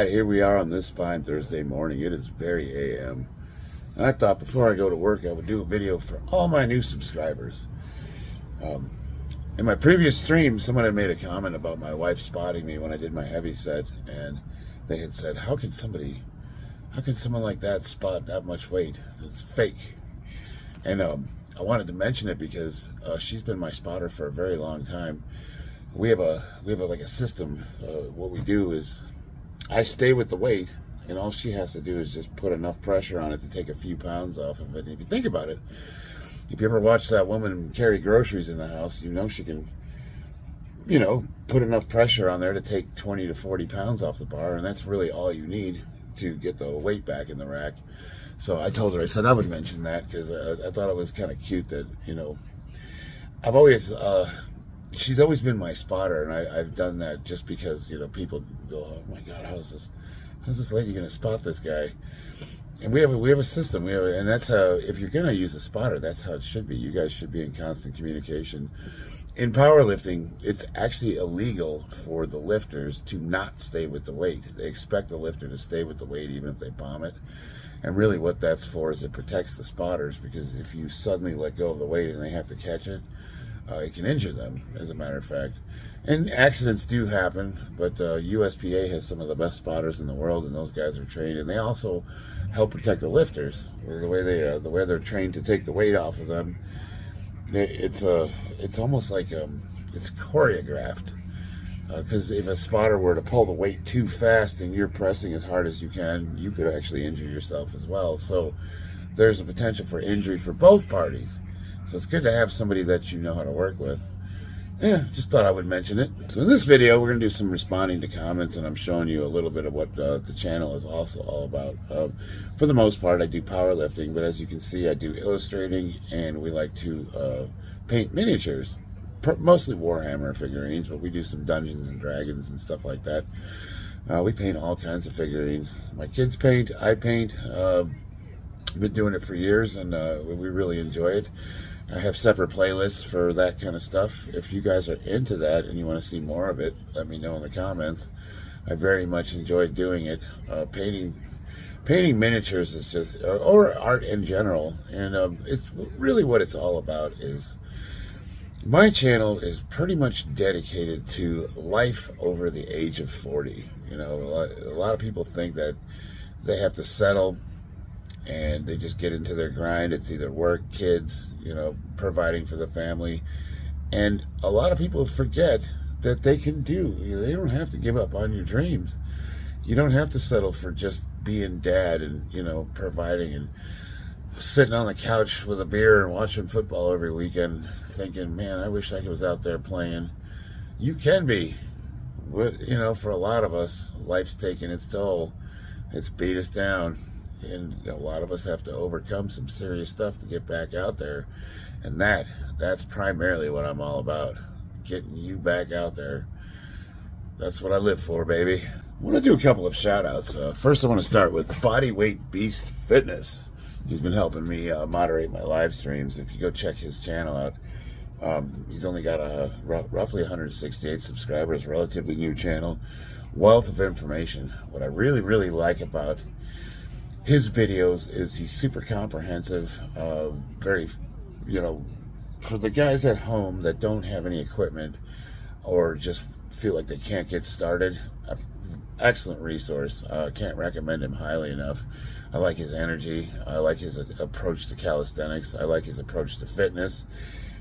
right, here we are on this fine Thursday morning. It is very AM. And I thought before I go to work, I would do a video for all my new subscribers. In my previous stream, someone had made a comment about my wife spotting me when I did my heavy set. And they had said, how can someone like that spot that much weight? It's fake. And I wanted to mention it because she's been my spotter for a very long time. We have like a system. What we do is I stay with the weight, and all she has to do is just put enough pressure on it to take a few pounds off of it. And if you think about it, if you ever watch that woman carry groceries in the house, you know she can, put enough pressure on there to take 20 to 40 pounds off the bar, and that's really all you need to get the weight back in the rack. So I told her, I said I would mention that because I thought it was kind of cute that, I've always, she's always been my spotter, and I've done that just because, people go, oh my God, how's this lady going to spot this guy? And we have a system, and that's how, if you're going to use a spotter, that's how it should be. You guys should be in constant communication. In powerlifting, it's actually illegal for the lifters to not stay with the weight. They expect the lifter to stay with the weight even if they bomb it. And really what that's for is it protects the spotters, because if you suddenly let go of the weight and they have to catch it, it can injure them, as a matter of fact. And accidents do happen, but USPA has some of the best spotters in the world, and those guys are trained, and they also help protect the lifters. The way they're trained to take the weight off of them, it's almost like it's choreographed. Because if a spotter were to pull the weight too fast and you're pressing as hard as you can, you could actually injure yourself as well. So there's a potential for injury for both parties. So it's good to have somebody that you know how to work with. Yeah, just thought I would mention it. So in this video, we're going to do some responding to comments, and I'm showing you a little bit of what the channel is also all about. For the most part, I do powerlifting, but as you can see, I do illustrating, and we like to paint miniatures. Mostly Warhammer figurines, but we do some Dungeons and Dragons and stuff like that. We paint all kinds of figurines. My kids paint, I paint. I've been doing it for years, and we really enjoy it. I have separate playlists for that kind of stuff. If you guys are into that and you want to see more of it, let me know in the comments. I very much enjoy doing it. Painting miniatures is just, or art in general, and it's really what it's all about. Is my channel is pretty much dedicated to life over the age of 40. A lot of people think that they have to settle and they just get into their grind. It's either work, kids, providing for the family. And a lot of people forget that they can they don't have to give up on your dreams. You don't have to settle for just being dad and, providing and sitting on the couch with a beer and watching football every weekend thinking, man, I wish I was out there playing. You can be. For a lot of us, life's taking its toll. It's beat us down. And a lot of us have to overcome some serious stuff to get back out there. And that's primarily what I'm all about. Getting you back out there. That's what I live for, baby. I want to do a couple of shout outs. First, I want to start with Bodyweight Beast Fitness. He's been helping me moderate my live streams. If you go check his channel out, he's only got roughly 168 subscribers, relatively new channel, wealth of information. What I really, really like about his videos is he's super comprehensive, very, for the guys at home that don't have any equipment or just feel like they can't get started, excellent resource. Can't recommend him highly enough. I like his energy. I like his approach to calisthenics. I like his approach to fitness.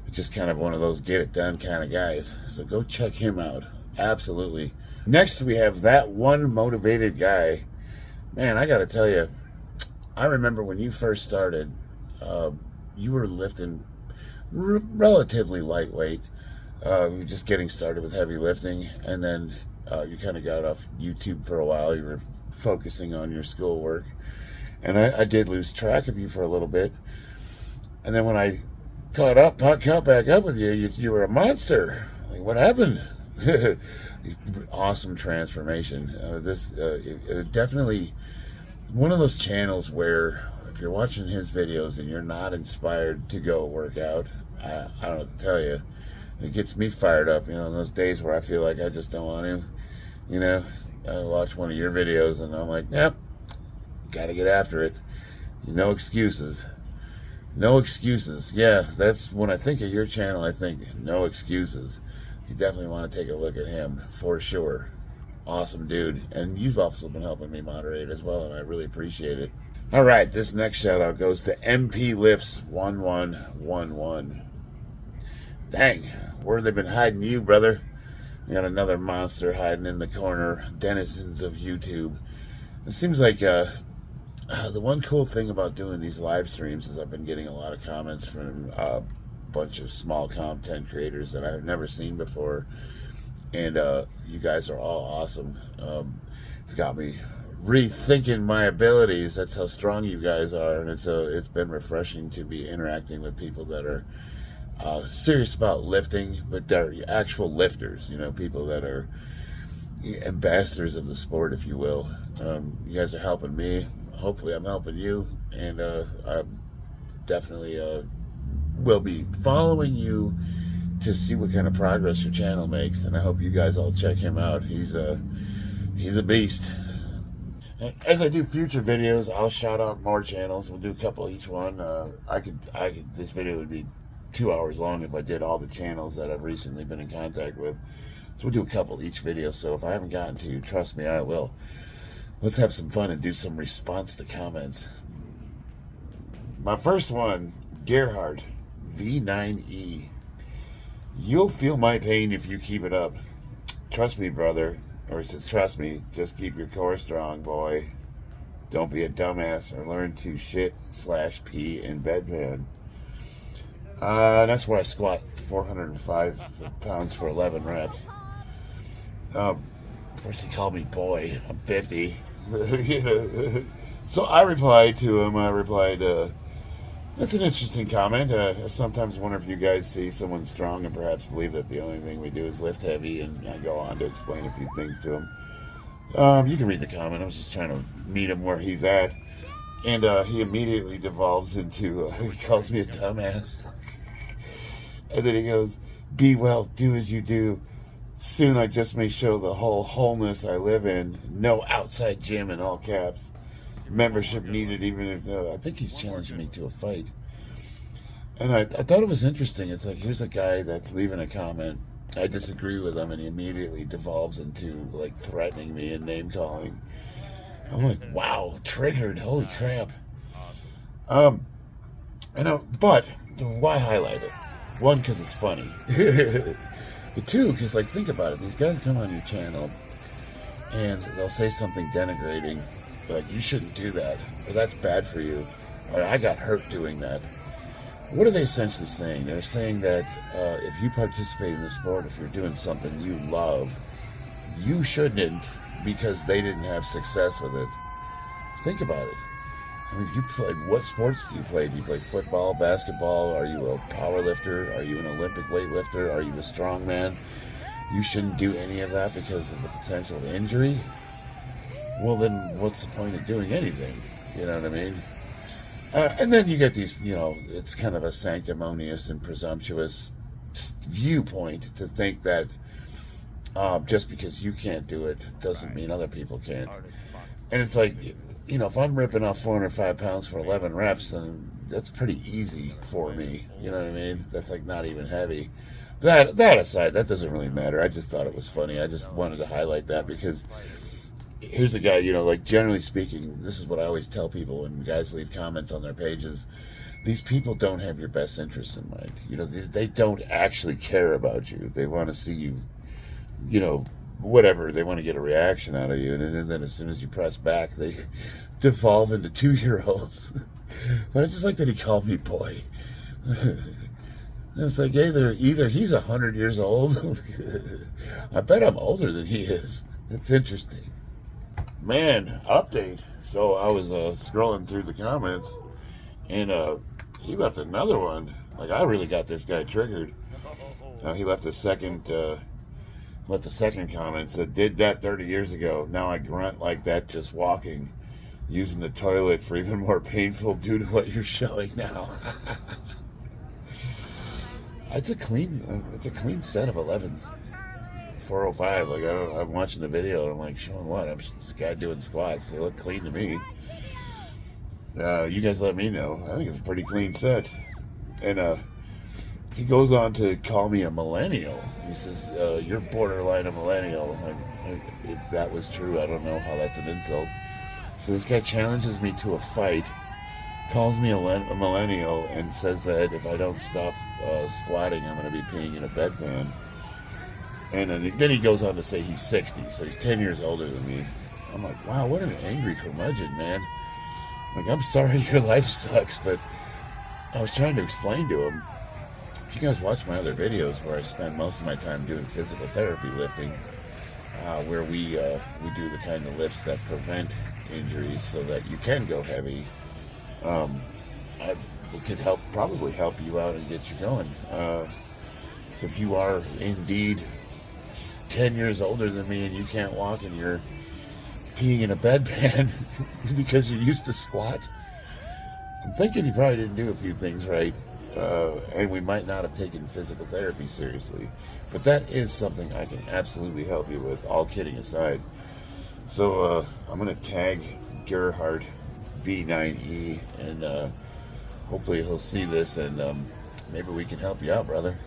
Just kind of one of those get it done kind of guys. So go check him out. Absolutely. Next, we have That One Motivated Guy. Man, I got to tell you, I remember when you first started, you were lifting relatively lightweight. You were just getting started with heavy lifting, and then you kind of got off YouTube for a while. You were focusing on your schoolwork, and I did lose track of you for a little bit. And then when I caught back up with you, you were a monster. Like, what happened? Awesome transformation. Definitely one of those channels where if you're watching his videos and you're not inspired to go work out, I don't know what to tell you. It gets me fired up, in those days where I feel like I just don't want to, I watched one of your videos, and I'm like, yep, gotta get after it. No excuses. No excuses. Yeah, that's when I think of your channel, I think no excuses. You definitely want to take a look at him for sure. Awesome dude. And you've also been helping me moderate as well, and I really appreciate it. All right, this next shout out goes to MP Lifts 1111. Dang, where have they been hiding you, brother? We got another monster hiding in the corner. Denizens of YouTube. It seems like the one cool thing about doing these live streams is I've been getting a lot of comments from a bunch of small content creators that I've never seen before, and you guys are all awesome. It's got me rethinking my abilities. That's how strong you guys are, and it's been refreshing to be interacting with people that are serious about lifting, but they're actual lifters. You know, people that are ambassadors of the sport, if you will. You guys are helping me. Hopefully I'm helping you, and I definitely will be following you to see what kind of progress your channel makes, and I hope you guys all check him out. He's a beast. As I do future videos, I'll shout out more channels. We'll do a couple each one. I could. This video would be 2 hours long if I did all the channels that I've recently been in contact with. So we'll do a couple each video. So if I haven't gotten to you, trust me, I will. Let's have some fun and do some response to comments. My first one, Gerhard, V9E. You'll feel my pain if you keep it up. Trust me, brother. Or he says, trust me, just keep your core strong, boy. Don't be a dumbass or learn to shit/pee in bedpan. That's where I squat 405 pounds for 11 reps. First he called me boy. I'm 50. You know. So I replied to him. That's an interesting comment. I sometimes wonder if you guys see someone strong and perhaps believe that the only thing we do is lift heavy, and I go on to explain a few things to him. You can read the comment. I was just trying to meet him where he's at. And he immediately devolves into, he calls me a dumbass. And then he goes, be well, do as you do. Soon I just may show the whole wholeness I live in. No outside gym in all caps. Membership needed, even if I think he's challenging me to a fight. And I thought it was interesting. It's like, here's a guy that's leaving a comment. I disagree with him, and he immediately devolves into like threatening me and name calling. I'm like, wow, triggered. Holy crap. But why highlight it? One, because it's funny. But two, because, like, think about it. These guys come on your channel, and they'll say something denigrating, like, you shouldn't do that, or that's bad for you, or I got hurt doing that. What are they essentially saying? They're saying that if you participate in the sport, if you're doing something you love, you shouldn't because they didn't have success with it. Think about it. I mean, if you played, what sports do you play? Do you play football, basketball? Are you a power lifter? Are you an Olympic weightlifter? Are you a strongman? You shouldn't do any of that because of the potential of injury? Well, then what's the point of doing anything? You know what I mean? And then you get these, you know, it's kind of a sanctimonious and presumptuous viewpoint to think that just because you can't do it doesn't mean other people can't. And it's like, you know, if I'm ripping off 405 pounds for 11 reps, then that's pretty easy for me. You know what I mean? That's like not even heavy. That aside, that doesn't really matter. I just thought it was funny. I just wanted to highlight that because here's a guy, you know, like generally speaking, this is what I always tell people when guys leave comments on their pages. These people don't have your best interests in mind. You know, they don't actually care about you. They want to see you, you know, whatever. They want to get a reaction out of you. And then as soon as you press back, they devolve into 2-year-olds. But I just like that he called me boy. It's like either he's 100 years old. I bet I'm older than he is. It's interesting. Man, update. So I was scrolling through the comments, and he left another one. Like, I really got this guy triggered. He left a second comment. Said, did that 30 years ago. Now I grunt like that just walking. Using the toilet for even more painful due to what you're showing now. It's a clean set of 11s. 405. Like, I'm watching the video, and I'm like, showing what? I'm just this guy doing squats. They look clean to me. You guys let me know. I think it's a pretty clean set. And he goes on to call me a millennial. He says, you're borderline a millennial. If that was true, I don't know how that's an insult. So this guy challenges me to a fight, calls me a millennial, and says that if I don't stop squatting, I'm going to be peeing in a bedpan. And then he goes on to say he's 60, so he's 10 years older than me. I'm like, wow, what an angry curmudgeon, man. Like, I'm sorry your life sucks, but I was trying to explain to him. If you guys watch my other videos where I spend most of my time doing physical therapy lifting, where we do the kind of lifts that prevent injuries so that you can go heavy, I could probably help you out and get you going. So if you are indeed 10 years older than me and you can't walk and you're peeing in a bedpan because you used to squat, I'm thinking you probably didn't do a few things right, and we might not have taken physical therapy seriously. But that is something I can absolutely help you with, all kidding aside. So I'm going to tag Gerhard V9E, and hopefully he'll see this, and maybe we can help you out, brother.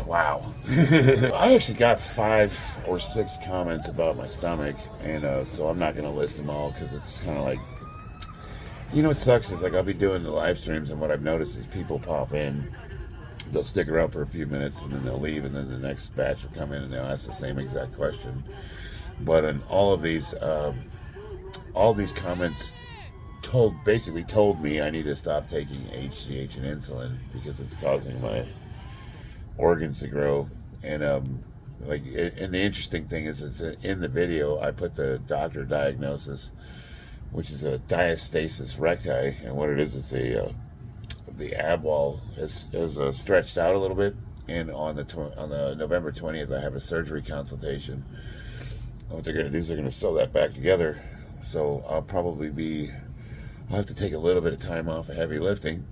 Wow. I actually got 5 or 6 comments about my stomach, and so I'm not going to list them all because it's kind of like, you know what sucks is, like, I'll be doing the live streams, and what I've noticed is people pop in, they'll stick around for a few minutes, and then they'll leave, and then the next batch will come in and they'll ask the same exact question. But in all these comments basically told me I need to stop taking HGH and insulin because it's causing my organs to grow. And and the interesting thing is, it's in the video I put the doctor diagnosis, which is a diastasis recti, and what it is, it's the ab wall is stretched out a little bit, and on the November 20th I have a surgery consultation. What they're going to do is they're going to sew that back together. So I'll have to take a little bit of time off of heavy lifting,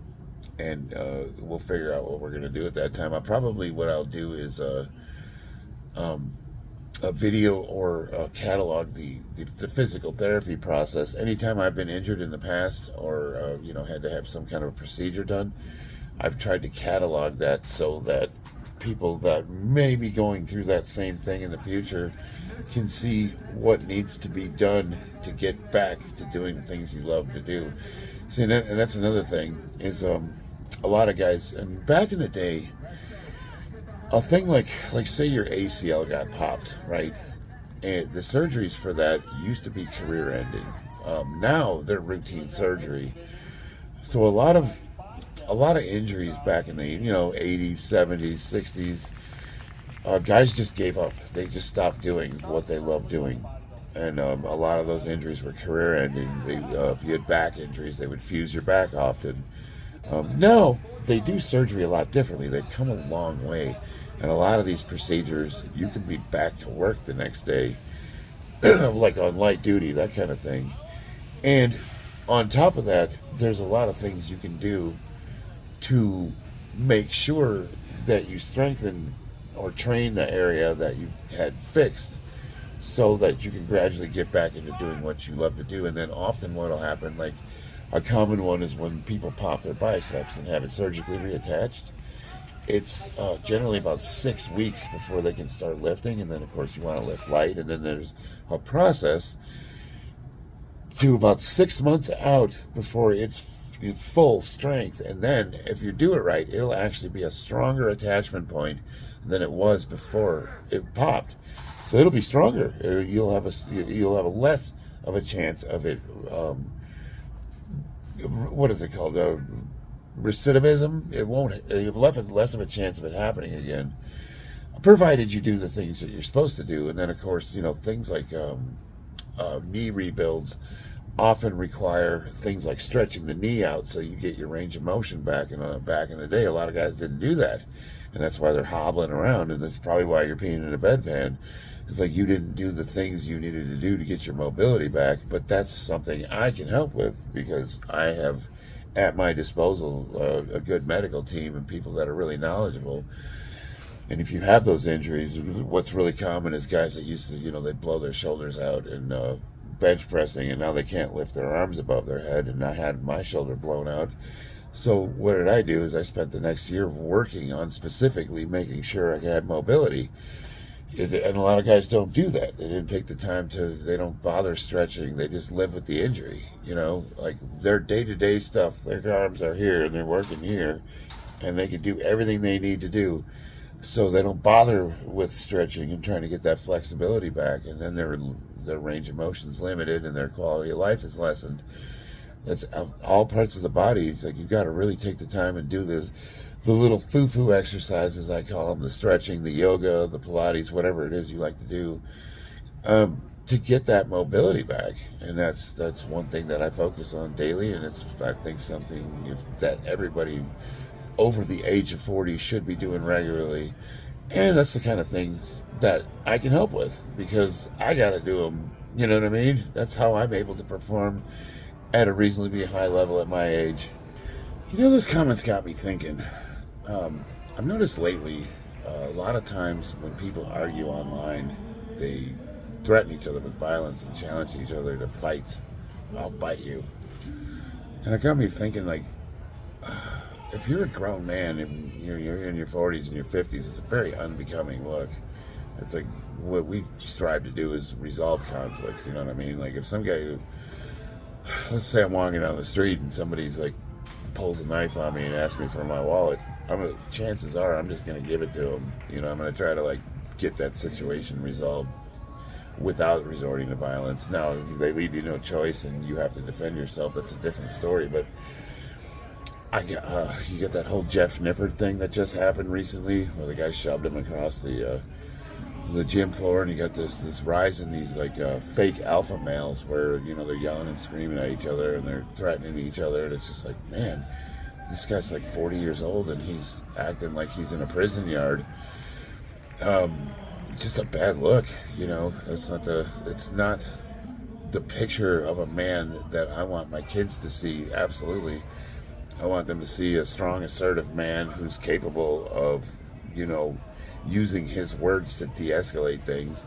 and we'll figure out what we're going to do at that time. What I'll do is a video or a catalog the physical therapy process. Anytime I've been injured in the past, or had to have some kind of a procedure done, I've tried to catalog that so that people that may be going through that same thing in the future can see what needs to be done to get back to doing the things you love to do. See, and that's another thing is a lot of guys, and back in the day, a thing like say your ACL got popped, right? And the surgeries for that used to be career ending. Now they're routine surgery. So a lot of injuries back in the 80s, 70s, 60s, guys just gave up. They just stopped doing what they love doing, and a lot of those injuries were career ending. If you had back injuries, they would fuse your back often. Now they do surgery a lot differently. They've come a long way, and a lot of these procedures you can be back to work the next day, like on light duty, that kind of thing. And on top of that, there's a lot of things you can do to make sure that you strengthen or train the area that you had fixed, so that you can gradually get back into doing what you love to do. And then often what will happen, like a common one, is when people pop their biceps and have it surgically reattached, it's generally about 6 weeks before they can start lifting. And then of course you want to lift light, and then there's a process to about 6 months out before it's full strength. And then if you do it right, it'll actually be a stronger attachment point than it was before it popped. So it'll be stronger. You'll have a less of a chance of it. What is it called? Recidivism. You've less of a chance of it happening again, provided you do the things that you're supposed to do. And then of course, things like knee rebuilds often require things like stretching the knee out so you get your range of motion back. And back in the day, a lot of guys didn't do that, and that's why they're hobbling around, and that's probably why you're peeing in a bedpan. It's like you didn't do the things you needed to do to get your mobility back. But that's something I can help with, because I have at my disposal a good medical team and people that are really knowledgeable. And if you have those injuries, what's really common is guys that used to, they blow their shoulders out and bench pressing, and now they can't lift their arms above their head. And I had my shoulder blown out. So what did I do is I spent the next year working on specifically making sure I had mobility. And a lot of guys don't do that. They didn't take the time they don't bother stretching. They just live with the injury, like their day-to-day stuff. Their arms are here and they're working here, and they can do everything they need to do. So they don't bother with stretching and trying to get that flexibility back. And then their range of motion's limited and their quality of life is lessened. That's all parts of the body. It's like you've got to really take the time and do the little foo-foo exercises, I call them, the stretching, the yoga, the Pilates, whatever it is you like to do, to get that mobility back. And that's one thing that I focus on daily, and it's, I think, something that everybody over the age of 40 should be doing regularly. And that's the kind of thing that I can help with, because I got to do them. You know what I mean? That's how I'm able to perform at a reasonably high level at my age. Those comments got me thinking. I've noticed lately, a lot of times when people argue online, they threaten each other with violence and challenge each other to fights. I'll fight you. And it got me thinking, like, if you're a grown man and you're in your 40s and your 50s, it's a very unbecoming look. It's like what we strive to do is resolve conflicts, you know what I mean? Like if some guy, let's say I'm walking down the street and somebody's like pulls a knife on me and asks me for my wallet, chances are I'm just going to give it to him. I'm going to try to like get that situation resolved without resorting to violence. Now, if they leave you no choice and you have to defend yourself, that's a different story. But you get that whole Jeff Nippard thing that just happened recently, where the guy shoved him across the gym floor, and you got this rise in these like fake alpha males where they're yelling and screaming at each other and they're threatening each other, and it's just like, man, this guy's like 40 years old and he's acting like he's in a prison yard. Just a bad look, it's not the picture of a man that I want my kids to see. Absolutely. I want them to see a strong, assertive man who's capable of, using his words to de-escalate things.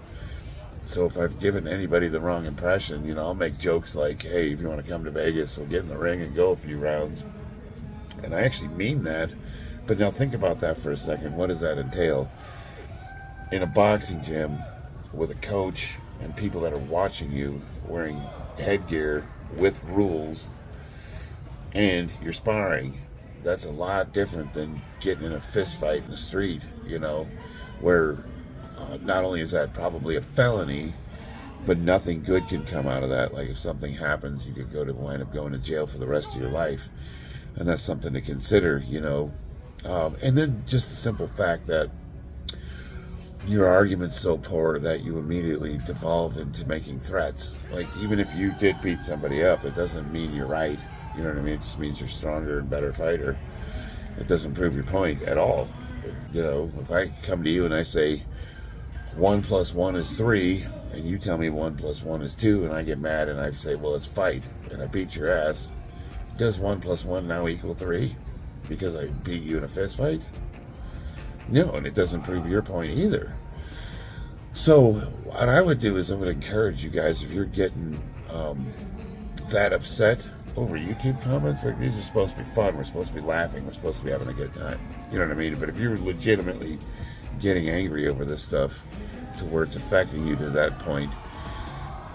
So if I've given anybody the wrong impression, I'll make jokes like, hey, if you want to come to Vegas, we'll get in the ring and go a few rounds. And I actually mean that. But now think about that for a second. What does that entail? In a boxing gym with a coach and people that are watching you wearing headgear with rules, and you're sparring, that's a lot different than getting in a fist fight in the street, where not only is that probably a felony, but nothing good can come out of that. Like if something happens, you could wind up going to jail for the rest of your life. And that's something to consider, and then just the simple fact that your argument's so poor that you immediately devolved into making threats. Like even if you did beat somebody up, it doesn't mean you're right. You know what I mean? It just means you're stronger and better fighter. It doesn't prove your point at all. If I come to you and I say 1 + 1 is 3, and you tell me 1 + 1 is 2, and I get mad and I say, well, let's fight, and I beat your ass, does 1 + 1 now equal 3 because I beat you in a fist fight? No, and it doesn't prove your point either. So what I would do is I would encourage you guys, if you're getting that upset over YouTube comments, like these are supposed to be fun, we're supposed to be laughing, we're supposed to be having a good time, you know what I mean? But if you're legitimately getting angry over this stuff to where it's affecting you to that point,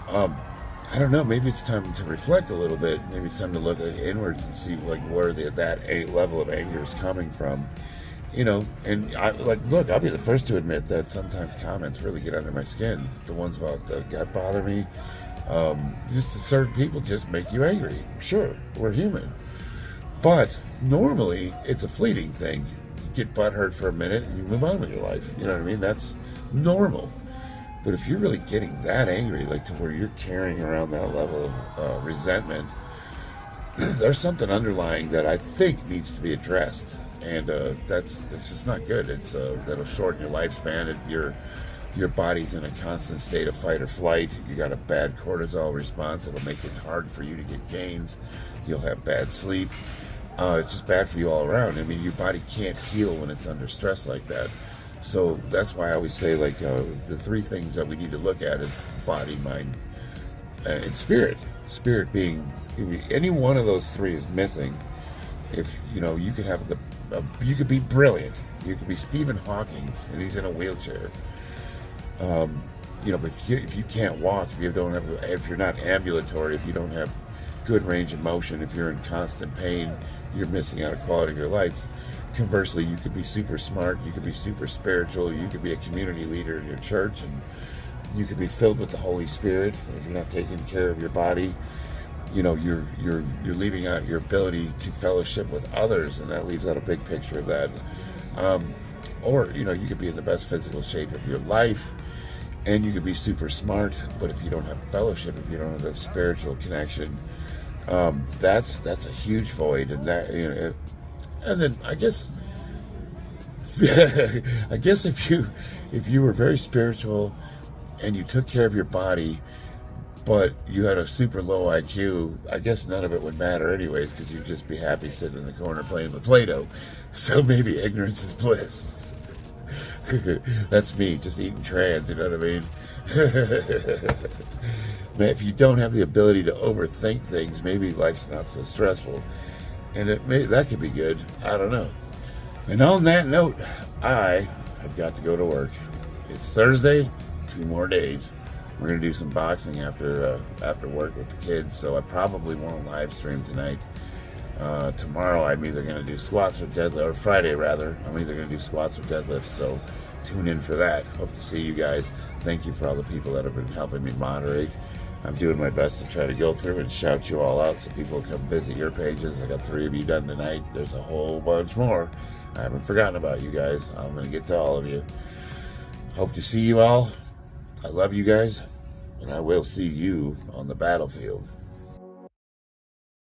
I don't know, maybe it's time to reflect a little bit. Maybe it's time to look inwards and see like where that level of anger is coming from. And look, I'll be the first to admit that sometimes comments really get under my skin. The ones about the gut bother me. Just certain people just make you angry. Sure, we're human. But normally, it's a fleeting thing. You get butthurt for a minute and you move on with your life. You know what I mean? That's normal. But if you're really getting that angry, like to where you're carrying around that level of resentment, there's something underlying that I think needs to be addressed. And it's just not good. That'll shorten your lifespan. Your body's in a constant state of fight or flight. You got a bad cortisol response. It'll make it hard for you to get gains. You'll have bad sleep. It's just bad for you all around. I mean, your body can't heal when it's under stress like that. So that's why I always say, like, the three things that we need to look at is body, mind, and spirit. Spirit being, if any one of those three is missing, if you could have you could be brilliant, you could be Stephen Hawking, and he's in a wheelchair. But if you can't walk, if you're not ambulatory, if you don't have good range of motion, if you're in constant pain, you're missing out on quality of your life. Conversely, you could be super smart, you could be super spiritual, you could be a community leader in your church, and you could be filled with the Holy Spirit. If you're not taking care of your body, you're leaving out your ability to fellowship with others, and that leaves out a big picture of that. Or you could be in the best physical shape of your life, and you could be super smart, but if you don't have fellowship, if you don't have the spiritual connection, that's a huge void. And that and then I guess if you were very spiritual and you took care of your body, but you had a super low IQ, I guess none of it would matter anyways, because you'd just be happy sitting in the corner playing with Play-Doh. So maybe ignorance is bliss. That's me, just eating trans, you know what I mean? Man, if you don't have the ability to overthink things, maybe life's not so stressful. And that could be good. I don't know. And on that note, I have got to go to work. It's Thursday, 2 more days. We're going to do some boxing after work with the kids, so I probably won't live stream tonight. Tomorrow I'm either going to do squats or deadlift, or Friday rather, I'm either going to do squats or deadlifts, so tune in for that. Hope to see you guys. Thank you for all the people that have been helping me moderate. I'm doing my best to try to go through and shout you all out so people come visit your pages. I got 3 of you done tonight. There's a whole bunch more. I haven't forgotten about you guys. I'm going to get to all of you. Hope to see you all. I love you guys, and I will see you on the battlefield.